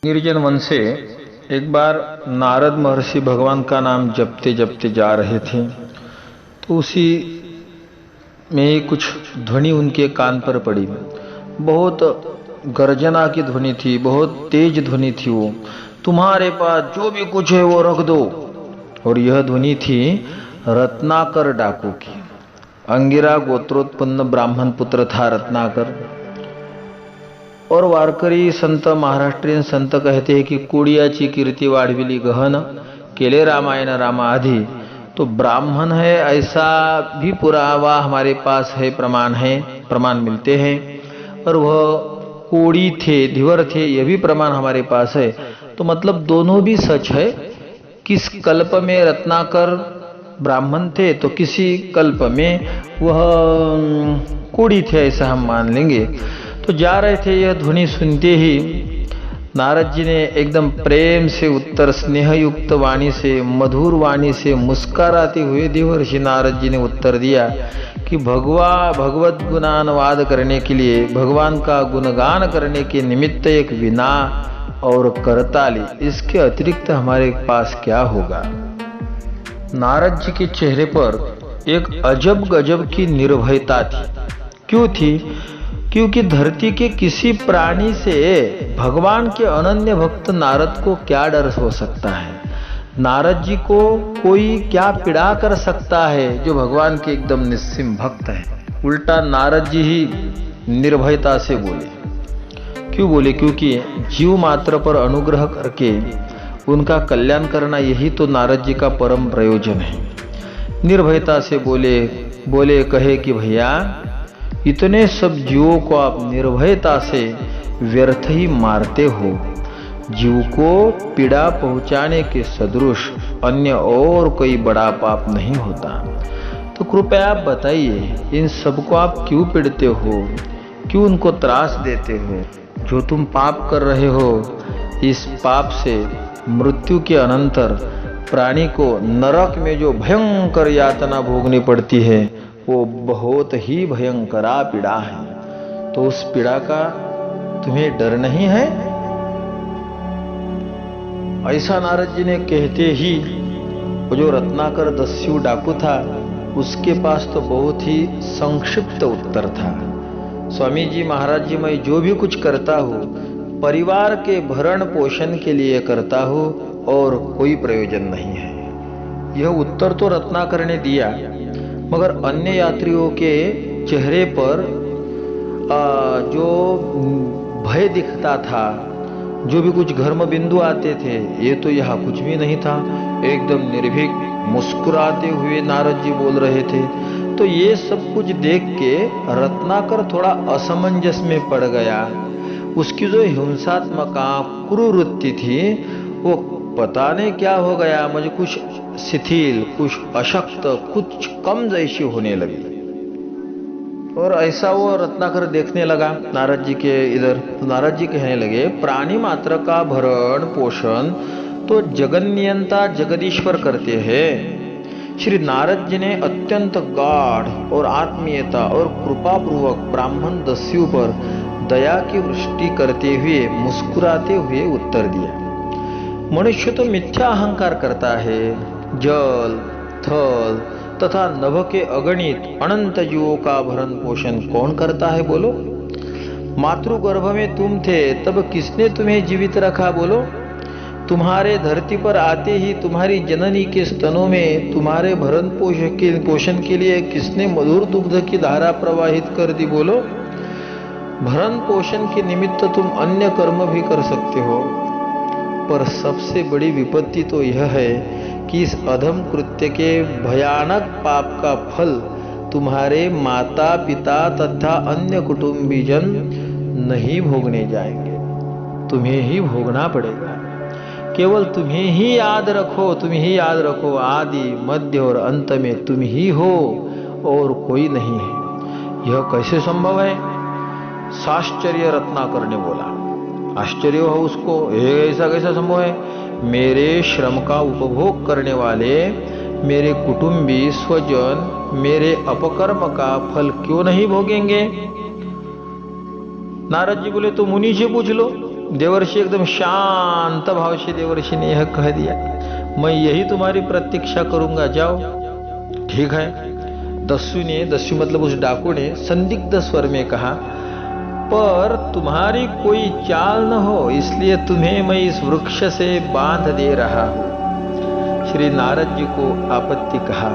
निर्जन वन से एक बार नारद महर्षि भगवान का नाम जपते जपते जा रहे थे, तो उसी में कुछ ध्वनि उनके कान पर पड़ी। बहुत गर्जना की ध्वनि थी, बहुत तेज ध्वनि थी। वो, तुम्हारे पास जो भी कुछ है वो रख दो। और यह ध्वनि थी रत्नाकर डाकू की। अंगिरा गोत्रोत्पन्न ब्राह्मण पुत्र था रत्नाकर। और वारकरी संत, महाराष्ट्रीयन संत कहते हैं कि कुडियाची कीर्ती वाढविली गहन, केले रामायण रामा आधी। तो ब्राह्मण है ऐसा भी पुरावा हमारे पास है, प्रमाण मिलते हैं। और वह कोड़ी थे, धिवर थे, यह भी प्रमाण हमारे पास है। तो मतलब दोनों भी सच है। किस कल्प में रत्नाकर ब्राह्मण थे तो किसी कल्प में वह कोड़ी थे, ऐसा हम मान लेंगे। तो जा रहे थे, यह ध्वनि सुनते ही नारद जी ने एकदम प्रेम से उत्तर, स्नेहयुक्त वाणी से, मधुर वाणी से, मुस्कुराते हुए देवर्षि नारद जी ने उत्तर दिया कि भगवत गुणानुवाद करने के लिए, भगवान का गुणगान करने के निमित्त एक वीणा और करताली, इसके अतिरिक्त हमारे पास क्या होगा। नारद जी के चेहरे पर एक अजब गजब की निर्भयता थी। क्यों थी? क्योंकि धरती के किसी प्राणी से भगवान के अनन्य भक्त नारद को क्या डर हो सकता है। नारद जी को कोई क्या पीड़ा कर सकता है जो भगवान के एकदम निस्सीम भक्त है। उल्टा नारद जी ही निर्भयता से बोले। क्यों बोले? क्योंकि जीव मात्र पर अनुग्रह करके उनका कल्याण करना, यही तो नारद जी का परम प्रयोजन है। निर्भयता से बोले कहे कि भैया, इतने सब जीवों को आप निर्भयता से व्यर्थ ही मारते हो। जीव को पीड़ा पहुंचाने के सदृश अन्य और कोई बड़ा पाप नहीं होता। तो कृपया आप बताइए, इन सबको आप क्यों पीड़ते हो, क्यों उनको त्रास देते हो? जो तुम पाप कर रहे हो, इस पाप से मृत्यु के अनंतर प्राणी को नरक में जो भयंकर यातना भोगनी पड़ती है, वो बहुत ही भयंकरा पीड़ा है। तो उस पीड़ा का तुम्हें डर नहीं है? ऐसा नारद जी ने कहते ही वो जो रत्नाकर दस्यु डाकू था, उसके पास तो बहुत ही संक्षिप्त उत्तर था। स्वामी जी, महाराज जी, मैं जो भी कुछ करता हूँ परिवार के भरण पोषण के लिए करता हूँ और कोई प्रयोजन नहीं है। यह उत्तर तो रत्नाकर ने दिया, मगर अन्य यात्रियों के चेहरे पर जो भय दिखता था, जो भी कुछ घर्म बिंदु आते थे, ये तो यहाँ कुछ भी नहीं था। एकदम निर्भीक मुस्कुराते हुए नारद जी बोल रहे थे। तो ये सब कुछ देख के रत्नाकर थोड़ा असमंजस में पड़ गया। उसकी जो हिंसात्मक क्रूरवृत्ति थी, वो पता नहीं क्या हो गया, मुझे कुछ शिथिल, कुछ अशक्त, कुछ कम जैसी होने लगी। और ऐसा वो रत्नाकर देखने लगा नारद जी के इधर। तो नारद जी कहने लगे, प्राणी मात्र का भरण पोषण तो जगन्नियंता जगदीश्वर करते हैं। श्री नारद जी ने अत्यंत गाढ़ और आत्मीयता और कृपापूर्वक ब्राह्मण दस्यु पर दया की वृष्टि करते हुए मुस्कुराते हुए उत्तर दिया। मनुष्य तो मिथ्या अहंकार करता है। जल, थल तथा नभ के अगणित अनंत जीवों का भरण पोषण कौन करता है बोलो? मातृगर्भ में तुम थे तब किसने तुम्हें जीवित रखा बोलो? तुम्हारे धरती पर आते ही तुम्हारी जननी के स्तनों में तुम्हारे भरण पोषण के लिए किसने मधुर दुग्ध की धारा प्रवाहित कर दी बोलो? भरण पोषण के निमित्त तुम अन्य कर्म भी कर सकते हो, पर सबसे बड़ी विपत्ति तो यह है कि इस अधम कृत्य के भयानक पाप का फल तुम्हारे माता पिता तथा अन्य कुटुंबीजन नहीं भोगने जाएंगे, तुम्हें ही भोगना पड़ेगा। केवल तुम्हें ही याद रखो, तुम्हें ही याद रखो, आदि मध्य और अंत में तुम ही हो और कोई नहीं है। यह कैसे संभव है? साश्चर्य रत्नाकर ने बोला। आश्चर्य हो उसको, ऐसा कैसा संभव है? मेरे श्रम का उपभोग करने वाले मेरे कुटुंबी स्वजन मेरे अपकर्म का फल क्यों नहीं भोगेंगे? नारद जी बोले, तो मुनि से पूछ लो। देवर्षि एकदम शांत भाव से देवर्षि ने यह कह दिया, मैं यही तुम्हारी प्रतीक्षा करूंगा, जाओ। ठीक है। दस्यु मतलब उस डाकू ने संदिग्ध स्वर में कहा, पर तुम्हारी कोई चाल न हो, इसलिए तुम्हें मैं इस वृक्ष से बांध दे रहा हूं। श्री नारद जी को आपत्ति कहा,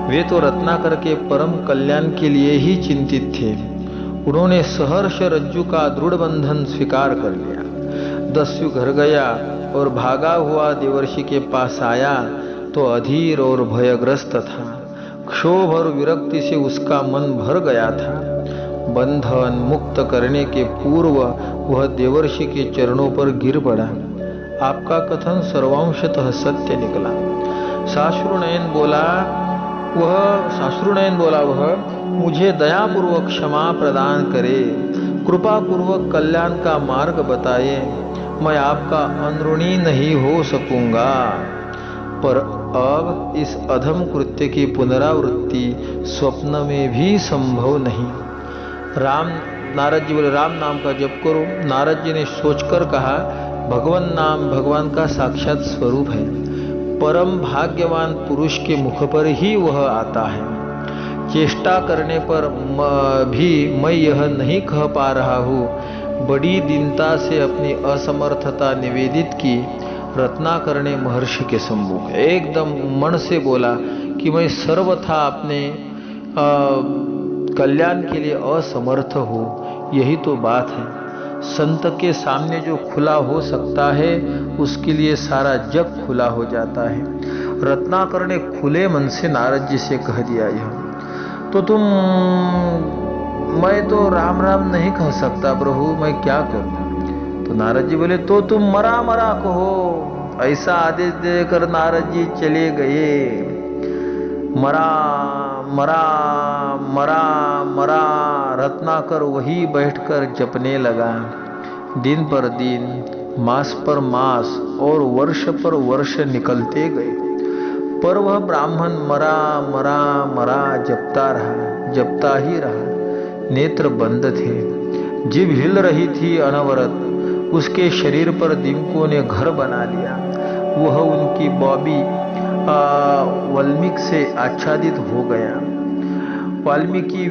वे तो रत्नाकर के परम कल्याण के लिए ही चिंतित थे। उन्होंने सहर्ष रज्जु का दृढ़ बंधन स्वीकार कर लिया। दस्यु घर गया और भागा हुआ देवर्षि के पास आया तो अधीर और भयग्रस्त था। क्षोभ और विरक्ति से उसका मन भर गया था। बंधन मुक्त करने के पूर्व वह देवर्षि के चरणों पर गिर पड़ा। आपका कथन सर्वांशतः सत्य निकला। साश्रुनयन बोला वह मुझे दयापूर्वक क्षमा प्रदान करे, कृपा पूर्वक कल्याण का मार्ग बताए। मैं आपका अनुऋणी नहीं हो सकूंगा, पर अब इस अधम कृत्य की पुनरावृत्ति स्वप्न में भी संभव नहीं। नारद जी बोले, राम नाम का जप करो। नारद जी ने सोचकर कहा, भगवान नाम भगवान का साक्षात स्वरूप है। परम भाग्यवान पुरुष के मुख पर ही वह आता है। चेष्टा करने पर भी मैं यह नहीं कह पा रहा हूँ। बड़ी दीनता से अपनी असमर्थता निवेदित की। रत्नाकर ने महर्षि के सम्मुख एकदम मन से बोला कि मैं सर्वथा अपने कल्याण के लिए असमर्थ हूँ। यही तो बात है। संत के सामने जो खुला हो सकता है उसके लिए सारा जग खुला हो जाता है। रत्नाकर ने खुले मन से नारद जी से कह दिया, यह तो मैं तो राम राम नहीं कह सकता प्रभु, मैं क्या करूं? तो नारद जी बोले, तो तुम मरा मरा कहो। ऐसा आदेश देकर नारद जी चले गए। मरा मरा मरा मरा रत्नाकर वही बैठकर जपने लगा। दिन पर दिन, मास पर मास और वर्ष पर वर्ष निकलते गए, पर वह ब्राह्मण मरा मरा मरा जपता ही रहा। नेत्र बंद थे, जीभ हिल रही थी अनवरत। उसके शरीर पर दीमकों ने घर बना लिया। वह उनकी बॉबी वाल्मीकि से आच्छादित हो गया। वाल्मीकि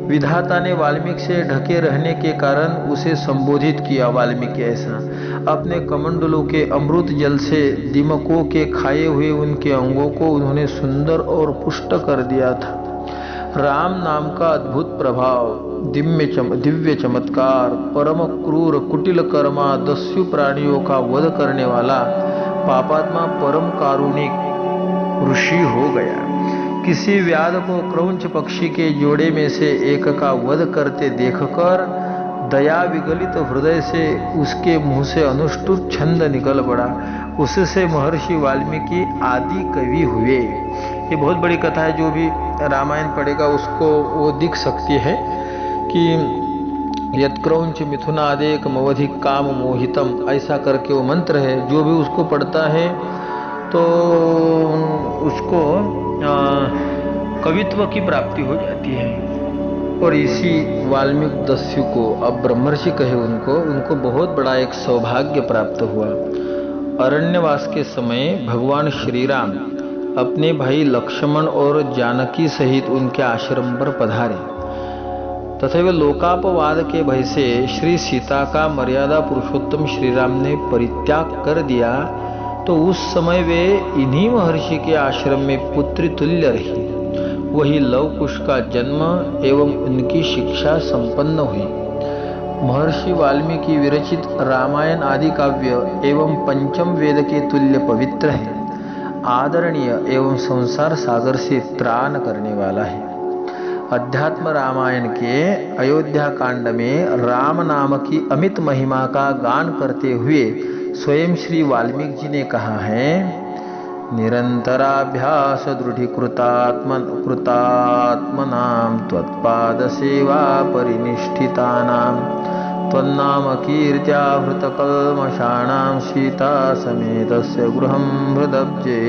विधाता ने वाल्मीकि से ढके रहने के कारण उसे संबोधित किया वाल्मीकि ऐसा। अपने कमंडलों के अमृत जल से दीमकों के खाए हुए उनके अंगों को उन्होंने सुंदर और पुष्ट कर दिया था। राम नाम का अद्भुत प्रभाव, दिव्य चमत्कार, परम क्रूर कुटिल कर्मा, दस्यु प्राणियों का वध करने वाला पापात्मा परम कारुणिक ऋषि हो गया। किसी व्याध को क्रौंच पक्षी के जोड़े में से एक का वध करते देखकर दया विगलित हृदय से उसके मुंह से अनुष्टुप छंद निकल पड़ा। उससे महर्षि वाल्मीकि आदि कवि हुए। ये बहुत बड़ी कथा है, जो भी रामायण पढ़ेगा उसको वो दिख सकती है कि यत्क्रौंच मिथुनादेक मवधिक काम मोहितम, ऐसा करके वो मंत्र है। जो भी उसको पढ़ता है तो उसको कवित्व की प्राप्ति हो जाती है। और इसी वाल्मीकि दस्यु को, अब ब्रह्मर्षि कहे उनको बहुत बड़ा एक सौभाग्य प्राप्त हुआ। अरण्यवास के समय भगवान श्री राम अपने भाई लक्ष्मण और जानकी सहित उनके आश्रम पर पधारे तथा वे लोकापवाद के भय से श्री सीता का मर्यादा पुरुषोत्तम श्री राम ने परित्याग कर दिया। तो उस समय वे इन्हीं महर्षि के आश्रम में पुत्री तुल्य रही। वही लव कुश का जन्म एवं उनकी शिक्षा संपन्न हुई। महर्षि वाल्मीकि विरचित रामायण आदि काव्य एवं पंचम वेद के तुल्य पवित्र है, आदरणीय एवं संसार सागर से त्राण करने वाला है। अध्यात्म रामायण के अयोध्या कांड में राम नाम की अमित महिमा का गान करते हुए स्वयं श्री वाल्मीकि जी ने कहा है, निरंतराभ्यास दृढ़ीकृतात्मनां त्वत्पाद सेवा परिनिष्ठितानां त्वन्नाम कीर्त्याहृतकल्मषाणां सीता समेतस्य गृहं हृदब्जे।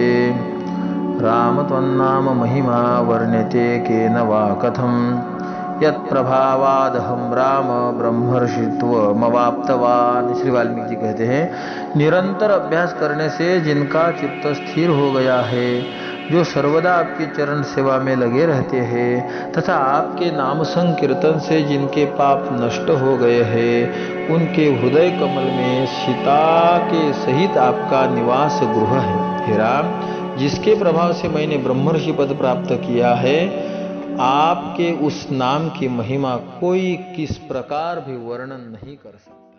राम त्वन्नाम महिमा वर्ण्यते केन वा कथम् यत् प्रभावादहम राम ब्रह्मर्षित्व मवाप्तवान। श्री वाल्मीकि जी कहते हैं, निरंतर अभ्यास करने से जिनका चित्त स्थिर हो गया है, जो सर्वदा आपकी चरण सेवा में लगे रहते हैं, तथा आपके नाम संकीर्तन से जिनके पाप नष्ट हो गए हैं, उनके हृदय कमल में सीता के सहित आपका निवास गृह है। हे राम, जिसके प्रभाव से मैंने ब्रह्मर्षि पद प्राप्त किया है, आपके उस नाम की महिमा कोई किस प्रकार भी वर्णन नहीं कर सकता।